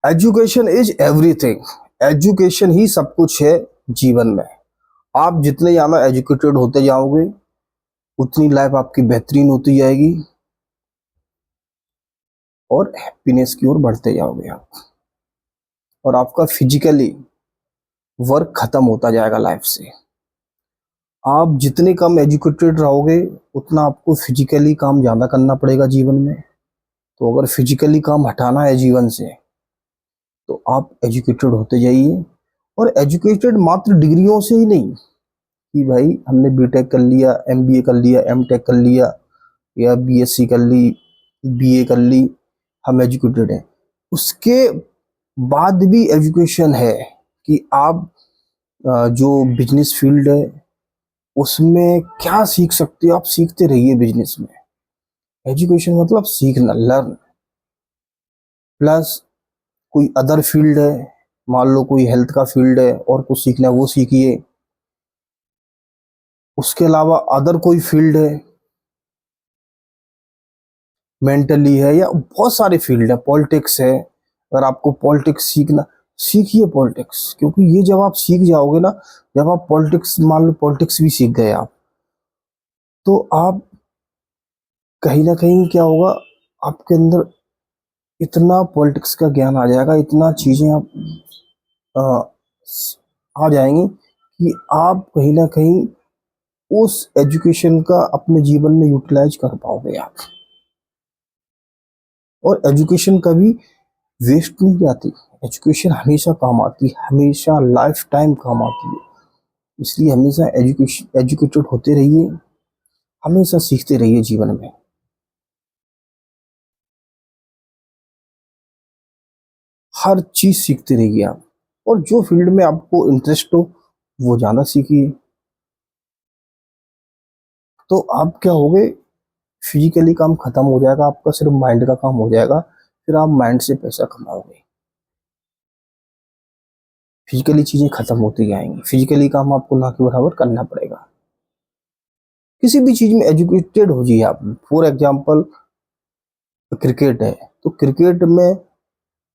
Education is everything. Education ही सब कुछ है जीवन में। आप जितने ज़्यादा एजुकेटेड होते जाओगे उतनी लाइफ आपकी बेहतरीन होती जाएगी और हैप्पीनेस की ओर बढ़ते जाओगे आप। और आपका फिजिकली वर्क खत्म होता जाएगा लाइफ से। आप जितने कम एजुकेटेड रहोगे उतना आपको फिजिकली काम ज़्यादा करना पड़ेगा जीवन में। तो अगर फिजिकली काम हटाना है जीवन से तो आप एजुकेटेड होते जाइए। और एजुकेटेड मात्र डिग्रियों से ही नहीं कि भाई हमने बीटेक कर लिया, एमबीए कर लिया, एमटेक कर लिया या बीएससी कर ली, बीए कर ली, हम एजुकेटेड हैं। उसके बाद भी एजुकेशन है कि आप जो बिजनेस फील्ड है उसमें क्या सीख सकते हो। आप सीखते रहिए बिजनेस में। एजुकेशन मतलब सीखना, लर्न। प्लस कोई अदर फील्ड है, मान लो कोई हेल्थ का फील्ड है और कुछ सीखना है वो सीखिए। उसके अलावा अदर कोई फील्ड है, मेंटली है, या बहुत सारे फील्ड है, पॉलिटिक्स है। अगर आपको पॉलिटिक्स सीखना, सीखिए पॉलिटिक्स। क्योंकि ये जब आप सीख जाओगे ना, जब आप पॉलिटिक्स, मान लो पॉलिटिक्स भी सीख गए आप, तो आप कहीं ना कहीं क्या होगा, आपके अंदर इतना पॉलिटिक्स का ज्ञान आ जाएगा, इतना चीजें आप आ, आ जाएंगी कि आप कहीं ना कहीं उस एजुकेशन का अपने जीवन में यूटिलाइज कर पाओगे आप। और एजुकेशन कभी वेस्ट नहीं जाती। एजुकेशन हमेशा काम आती है, हमेशा लाइफ टाइम काम आती है। इसलिए हमेशा एजुकेशन एजुकेटेड होते रहिए, हमेशा सीखते रहिए जीवन में। हर चीज सीखते रहिए आप। और जो फील्ड में आपको इंटरेस्ट हो वो ज़्यादा सीखिए। तो आप क्या होगे, फिजिकली काम खत्म हो जाएगा आपका, सिर्फ माइंड का काम हो जाएगा। फिर आप माइंड से पैसा कमाओगे। फिजिकली चीजें खत्म होती जाएंगी, फिजिकली काम आपको ना के बराबर करना पड़ेगा। किसी भी चीज में एजुकेटेड हो जाइए आप। फॉर एग्जाम्पल क्रिकेट है, तो क्रिकेट में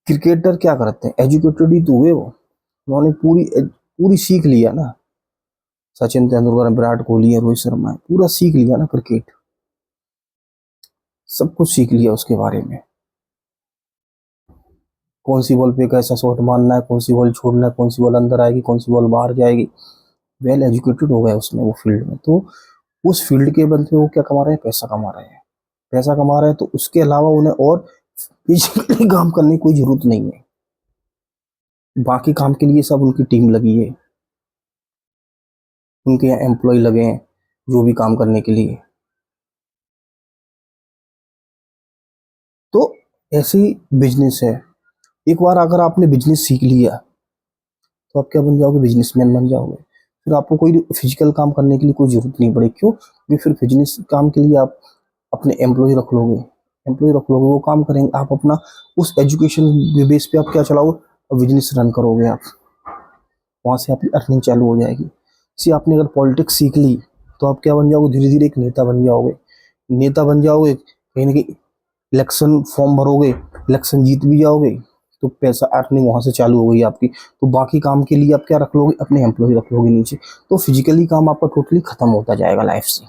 क्रिकेटर क्या करते हैं, एजुकेटेड ही तो हुए वो। उन्होंने पूरी पूरी सीख लिया ना। सचिन तेंदुलकर, विराट कोहली है, रोहित शर्मा है, पूरा सीख लिया ना क्रिकेट। सब कुछ सीख लिया उसके बारे में। कौन सी बॉल पे कैसा शॉट मारना है, कौन सी बॉल छोड़ना है, कौन सी बॉल अंदर आएगी, कौन सी बॉल बाहर जाएगी। वेल एजुकेटेड हो गए उसमें, वो फील्ड में। तो उस फील्ड के बंदे वो क्या कमा रहे हैं, पैसा कमा रहे हैं। पैसा कमा रहे हैं तो उसके अलावा उन्हें और फिजिकली काम करने की कोई जरूरत नहीं है। बाकी काम के लिए सब उनकी टीम लगी है, उनके यहाँ एम्प्लॉय लगे हैं जो भी काम करने के लिए। तो ऐसे ही बिजनेस है। एक बार अगर आपने बिजनेस सीख लिया तो आप क्या बन जाओगे, बिजनेसमैन बन जाओगे। फिर आपको कोई फिजिकल काम करने के लिए कोई जरूरत नहीं पड़ेगी। क्यों? क्योंकि फिर बिजनेस काम के लिए आप अपने एम्प्लॉय रख लोगे। एम्प्लॉय रख लोगे, वो काम करेंगे। आप अपना उस एजुकेशन बेस पे आप क्या चलाओगे, बिजनेस रन करोगे आप। वहां से आपकी अर्निंग चालू हो जाएगी। सी आपने अगर पॉलिटिक्स सीख ली तो आप क्या बन जाओगे, धीरे धीरे एक नेता बन जाओगे। नेता बन जाओगे, कहीं ना कहीं इलेक्शन फॉर्म भरोगे, इलेक्शन जीत भी जाओगे, तो पैसा अर्निंग वहां से चालू हो गई आपकी। तो बाकी काम के लिए आप क्या रख लोगे, अपने एम्प्लॉय रख लोगे नीचे। तो फिजिकली काम आपका टोटली खत्म होता जाएगा लाइफ से।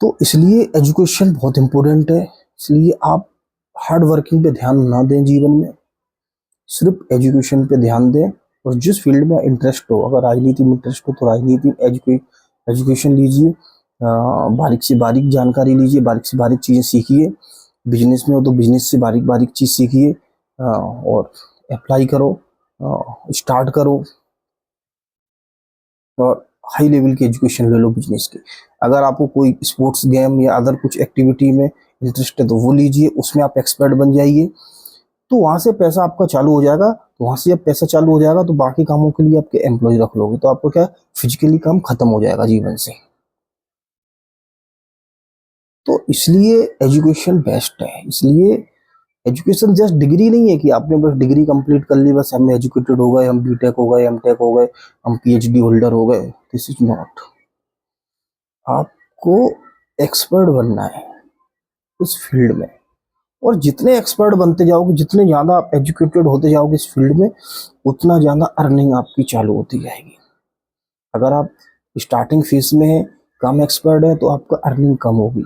तो इसलिए एजुकेशन बहुत इंपॉर्टेंट है। इसलिए आप हार्ड वर्किंग पे ध्यान ना दें जीवन में, सिर्फ एजुकेशन पे ध्यान दें। और जिस फील्ड में इंटरेस्ट हो, अगर राजनीति में इंटरेस्ट हो तो राजनीति एजुकेशन लीजिए। बारीक से बारीक जानकारी लीजिए, बारीक से बारीक चीज़ें सीखिए। बिजनेस में हो तो बिजनेस से बारीक बारीक चीज़ सीखिए और अप्लाई करो, स्टार्ट करो। और हाई लेवल की एजुकेशन ले लो बिजनेस की। अगर आपको कोई स्पोर्ट्स गेम या अदर कुछ एक्टिविटी में इंटरेस्ट है तो वो लीजिए, उसमें आप एक्सपर्ट बन जाइए। तो वहां से पैसा आपका चालू हो जाएगा। तो वहां से जब पैसा चालू हो जाएगा तो बाकी कामों के लिए आपके एम्प्लॉय रख लोगे, तो आपको क्या, फिजिकली काम खत्म हो जाएगा जीवन से। तो इसलिए एजुकेशन बेस्ट है। इसलिए एजुकेशन जस्ट डिग्री नहीं है कि आपने बस डिग्री कंप्लीट कर ली, बस हम एजुकेटेड हो गए, हम बीटेक हो गए, एमटेक हो गए, हम पीएचडी होल्डर हो गए। This is not. आपको एक्सपर्ट बनना है उस फील्ड में। और जितने एक्सपर्ट बनते जाओगे, जितने ज़्यादा आप एजुकेटेड होते जाओगे इस फील्ड में, उतना ज़्यादा अर्निंग आपकी चालू होती जाएगी। अगर आप स्टार्टिंग फेज में है, कम एक्सपर्ट है, तो आपका अर्निंग कम होगी।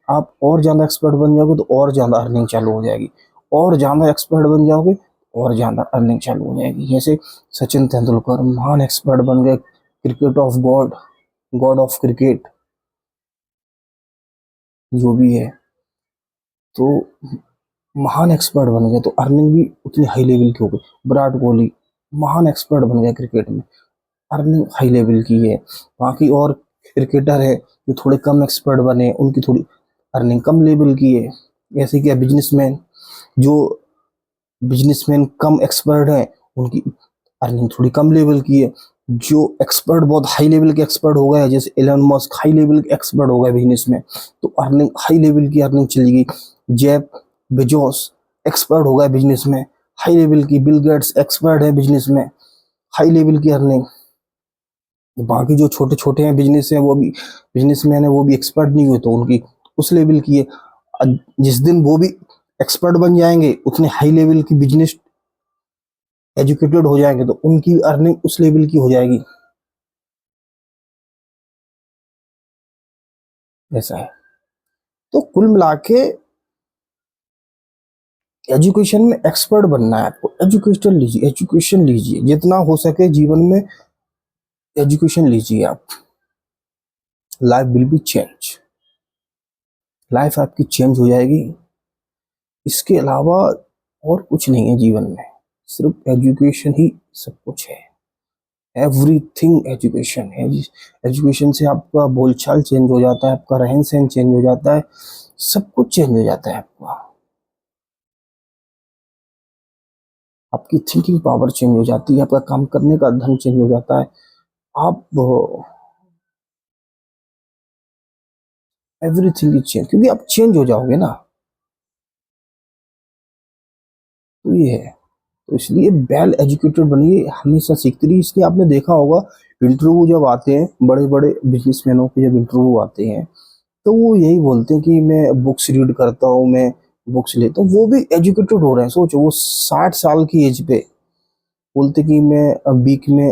आप और ज़्यादा एक्सपर्ट बन जाओगे तो और ज़्यादा अर्निंग चालू हो जाएगी, और ज़्यादा एक्सपर्ट बन जाओगे और ज़्यादा अर्निंग चालू हो जाएगी। जैसे सचिन तेंदुलकर महान एक्सपर्ट बन गए, cricket of God, God of cricket जो भी है, तो महान एक्सपर्ट बन गए तो अर्निंग भी उतनी हाई लेवल की हो गई। विराट कोहली महान एक्सपर्ट बन गए क्रिकेट में, अर्निंग हाई लेवल की है। बाकी और क्रिकेटर है जो थोड़े कम एक्सपर्ट बने, उनकी थोड़ी अर्निंग कम लेवल की है। ऐसे क्या बिजनेसमैन, जो बिजनेसमैन कम एक्सपर्ट हैं, उनकी अर्निंग थोड़ी कम लेवल की है। जो एक्सपर्ट बहुत हाई लेवल के एक्सपर्ट हो गए, जैसे एलन मस्क हाई लेवल के एक्सपर्ट हो गए बिजनेस में, तो अर्निंग हाई लेवल की अर्निंग चली गई। जेफ बेजोस एक्सपर्ट हो गए बिजनेस में, हाई लेवल की। बिल गेट्स एक्सपर्ट है बिजनेस में, हाई लेवल की अर्निंग। बाकी जो छोटे छोटे हैं बिजनेस हैं, वो भी बिजनेसमैन है, वो भी एक्सपर्ट नहीं हुए तो उनकी उस लेवल की है। जिस दिन वो भी एक्सपर्ट बन जाएंगे, उतने हाई लेवल की बिजनेस एजुकेटेड हो जाएंगे, तो उनकी अर्निंग उस लेवल की हो जाएगी। ऐसा है। तो कुल मिला के एजुकेशन में एक्सपर्ट बनना है आपको, एजुकेशन लीजिए, एजुकेशन लीजिए, जितना हो सके जीवन में एजुकेशन लीजिए आप। Life will be change, life आपकी चेंज हो जाएगी। इसके अलावा और कुछ नहीं है जीवन में, सिर्फ एजुकेशन ही सब कुछ है। एवरीथिंग एजुकेशन है। एजुकेशन से आपका बोलचाल चेंज हो जाता है, आपका रहन सहन चेंज हो जाता है, सब कुछ चेंज हो जाता है आपका। आपकी थिंकिंग पावर चेंज हो जाती है, आपका काम करने का ढंग चेंज हो जाता है। आप एवरीथिंग इज चेंज, क्योंकि आप चेंज हो जाओगे ना, तो ये है। तो इसलिए वेल एजुकेटेड बनिए, हमेशा सीखते रहिए। इसलिए आपने देखा होगा इंटरव्यू जब आते हैं, बड़े बड़े बिजनेसमैनों के जब इंटरव्यू आते हैं, तो वो यही बोलते हैं कि मैं बुक्स रीड करता हूँ, मैं बुक्स लेता हूँ। वो भी एजुकेटेड हो रहे हैं। सोचो, वो 60 साल की एज पे बोलते कि मैं वीक में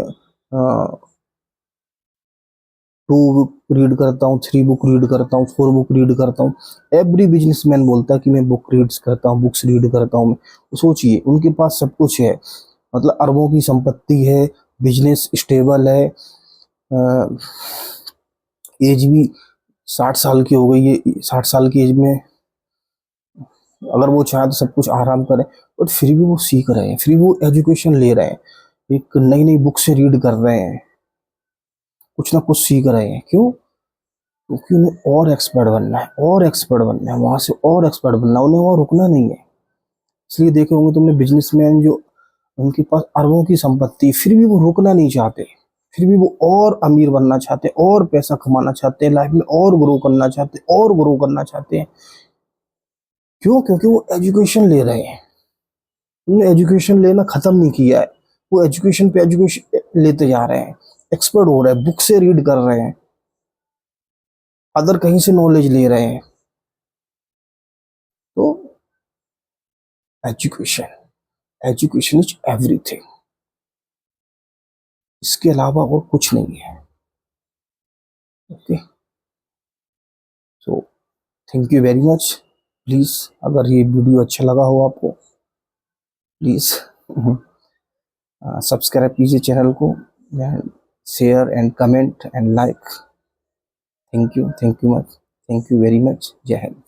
2 बुक रीड करता हूँ, 3 बुक रीड करता हूँ, 4 बुक रीड करता हूँ। एवरी बिजनेसमैन बोलता है कि मैं बुक रीड्स करता हूँ, बुक्स रीड करता हूँ। सोचिए, उनके पास सब कुछ है, मतलब अरबों की संपत्ति है, बिजनेस स्टेबल है, एज भी 60 साल की हो गई है। 60 साल की एज में अगर वो चाहे तो सब कुछ आराम करें, बट फिर भी वो सीख रहे हैं, फिर भी वो एजुकेशन ले रहे हैं, एक नई नई बुक से रीड कर रहे हैं, कुछ ना कुछ सीख रहे हैं। क्यों? क्योंकि उन्हें और एक्सपर्ट बनना है, और एक्सपर्ट बनना है, वहां से और एक्सपर्ट बनना है, उन्हें वहां रुकना नहीं है। इसलिए देखे होंगे तुमने बिजनेसमैन जो उनके पास अरबों की संपत्ति, फिर भी वो रुकना नहीं चाहते, फिर भी वो और अमीर बनना चाहते हैं, और पैसा कमाना चाहते हैं, लाइफ में और ग्रो करना चाहते हैं, और ग्रो करना चाहते हैं। क्यों? क्योंकि वो एजुकेशन ले रहे हैं। उन्होंने एजुकेशन लेना खत्म नहीं किया है, वो एजुकेशन पे एजुकेशन लेते जा रहे हैं, एक्सपर्ट हो रहे हैं, बुक से रीड कर रहे हैं, अदर कहीं से नॉलेज ले रहे हैं। तो एजुकेशन, एजुकेशन इज एवरीथिंग, इसके अलावा और कुछ नहीं है। Okay, so thank you very much. Please, अगर ये वीडियो अच्छा लगा हो आपको, प्लीज सब्सक्राइब कीजिए चैनल को, share and comment and like. Thank you much, thank you very much. जय हिंद।